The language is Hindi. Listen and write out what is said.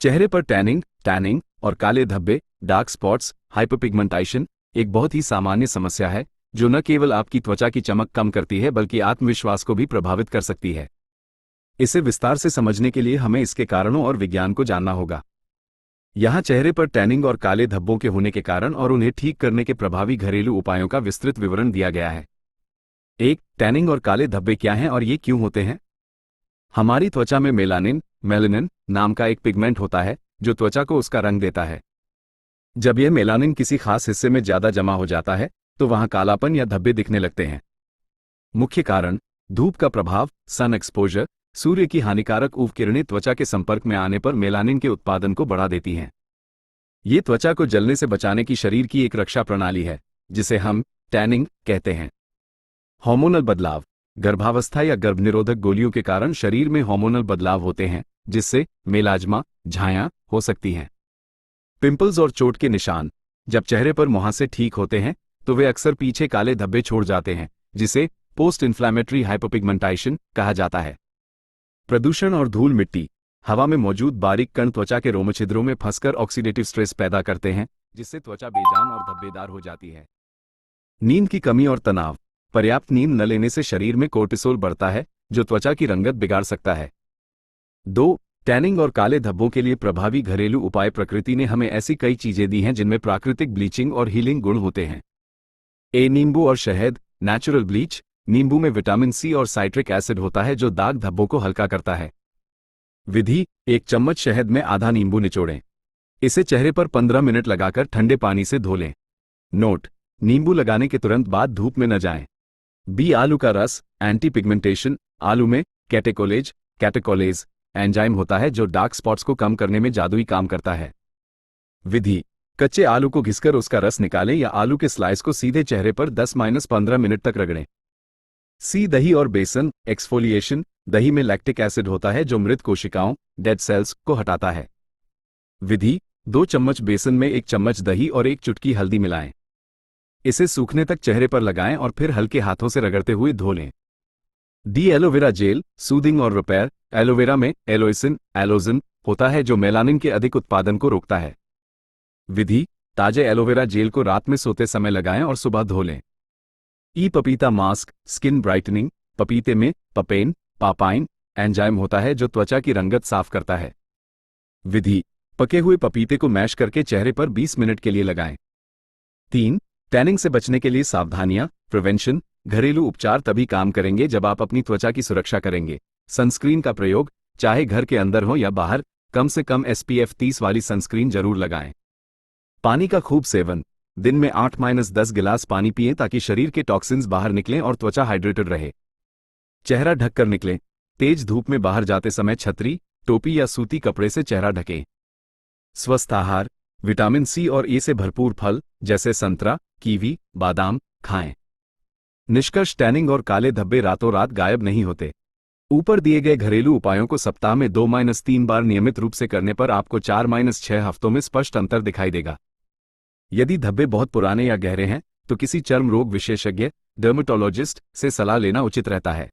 चेहरे पर टैनिंग और काले धब्बे, डार्क स्पॉट्स, हाइपरपिगमेंटेशन एक बहुत ही सामान्य समस्या है जो न केवल आपकी त्वचा की चमक कम करती है बल्कि आत्मविश्वास को भी प्रभावित कर सकती है। इसे विस्तार से समझने के लिए हमें इसके कारणों और विज्ञान को जानना होगा। यहाँ चेहरे पर टैनिंग और काले धब्बों के होने के कारण और उन्हें ठीक करने के प्रभावी घरेलू उपायों का विस्तृत विवरण दिया गया है। 1. टैनिंग और काले धब्बे क्या हैं और ये क्यों होते हैं? हमारी त्वचा में मेलानिन नाम का एक पिगमेंट होता है जो त्वचा को उसका रंग देता है। जब यह मेलानिन किसी खास हिस्से में ज्यादा जमा हो जाता है तो वहां कालापन या धब्बे दिखने लगते हैं। मुख्य कारण धूप का प्रभाव, सन एक्सपोजर, सूर्य की हानिकारक UV किरणें त्वचा के संपर्क में आने पर मेलानिन के उत्पादन को बढ़ा देती हैं। ये त्वचा को जलने से बचाने की शरीर की एक रक्षा प्रणाली है जिसे हम टैनिंग कहते हैं। हार्मोनल बदलाव, गर्भावस्था या गर्भनिरोधक गोलियों के कारण शरीर में हार्मोनल बदलाव होते हैं जिससे मेलाज्मा, झायां हो सकती हैं। पिंपल्स और चोट के निशान, जब चेहरे पर मुहासे ठीक होते हैं तो वे अक्सर पीछे काले धब्बे छोड़ जाते हैं जिसे पोस्ट इन्फ्लेमेटरी हाइपरपिगमेंटेशन कहा जाता है। प्रदूषण और धूल मिट्टी, हवा में मौजूद बारीक कण त्वचा के रोमछिद्रों में फंसकर ऑक्सीडेटिव स्ट्रेस पैदा करते हैं जिससे त्वचा बेजान और धब्बेदार हो जाती है। नींद की कमी और तनाव, पर्याप्त नींद न लेने से शरीर में कोर्टिसोल बढ़ता है जो त्वचा की रंगत बिगाड़ सकता है। 2. टैनिंग और काले धब्बों के लिए प्रभावी घरेलू उपाय। प्रकृति ने हमें ऐसी कई चीजें दी हैं जिनमें प्राकृतिक ब्लीचिंग और हीलिंग गुण होते हैं। नींबू और शहद, नेचुरल ब्लीच। नींबू में विटामिन C और साइट्रिक एसिड होता है जो दाग धब्बों को हल्का करता है। विधि: 1 चम्मच शहद में आधा नींबू निचोड़ें। इसे चेहरे पर 15 मिनट लगाकर ठंडे पानी से धो लें। नोट: नींबू लगाने के तुरंत बाद धूप में न जाएं। आलू का रस, एंटी पिगमेंटेशन। आलू में कैटेकोलेज एंजाइम होता है जो डार्क स्पॉट्स को कम करने में जादुई काम करता है। विधि: कच्चे आलू को घिसकर उसका रस निकालें या आलू के स्लाइस को सीधे चेहरे पर 10-15 मिनट तक रगड़ें। दही और बेसन, एक्सफोलिएशन। दही में लैक्टिक एसिड होता है जो मृत कोशिकाओं, डेड सेल्स को हटाता है। विधि: 2 चम्मच बेसन में 1 चम्मच दही और 1 चुटकी हल्दी मिलाएं। इसे सूखने तक चेहरे पर लगाएं और फिर हल्के हाथों से रगड़ते हुए धो लें। एलोवेरा जेल, सूदिंग और रिपेयर। एलोवेरा में एलोजिन होता है जो मेलानिन के अधिक उत्पादन को रोकता है। विधि: ताजे एलोवेरा जेल को रात में सोते समय लगाएं और सुबह धो लें। पपीता मास्क, स्किन ब्राइटनिंग। पपीते में पापाइन एंजाइम होता है जो त्वचा की रंगत साफ करता है। विधि: पके हुए पपीते को मैश करके चेहरे पर 20 मिनट के लिए लगाएं। 3. टैनिंग से बचने के लिए सावधानियां, प्रिवेंशन। घरेलू उपचार तभी काम करेंगे जब आप अपनी त्वचा की सुरक्षा करेंगे। सनस्क्रीन का प्रयोग, चाहे घर के अंदर हो या बाहर, कम से कम SPF 30 वाली सनस्क्रीन जरूर लगाएं। पानी का खूब सेवन, दिन में 8-10 गिलास पानी पिएं ताकि शरीर के टॉक्सिन्स बाहर निकलें और त्वचा हाइड्रेटेड रहे। चेहरा ढककर निकलें, तेज धूप में बाहर जाते समय छतरी, टोपी या सूती कपड़े से चेहरा ढकें। स्वस्थ आहार, विटामिन C और A से भरपूर फल जैसे संतरा, कीवी, बादाम खाएं। निष्कर्ष: टैनिंग और काले धब्बे रातों रात गायब नहीं होते। ऊपर दिए गए घरेलू उपायों को सप्ताह में 2-3 बार नियमित रूप से करने पर आपको 4-6 हफ्तों में स्पष्ट अंतर दिखाई देगा। यदि धब्बे बहुत पुराने या गहरे हैं तो किसी चर्म रोग विशेषज्ञ, डर्मेटोलॉजिस्ट से सलाह लेना उचित रहता है।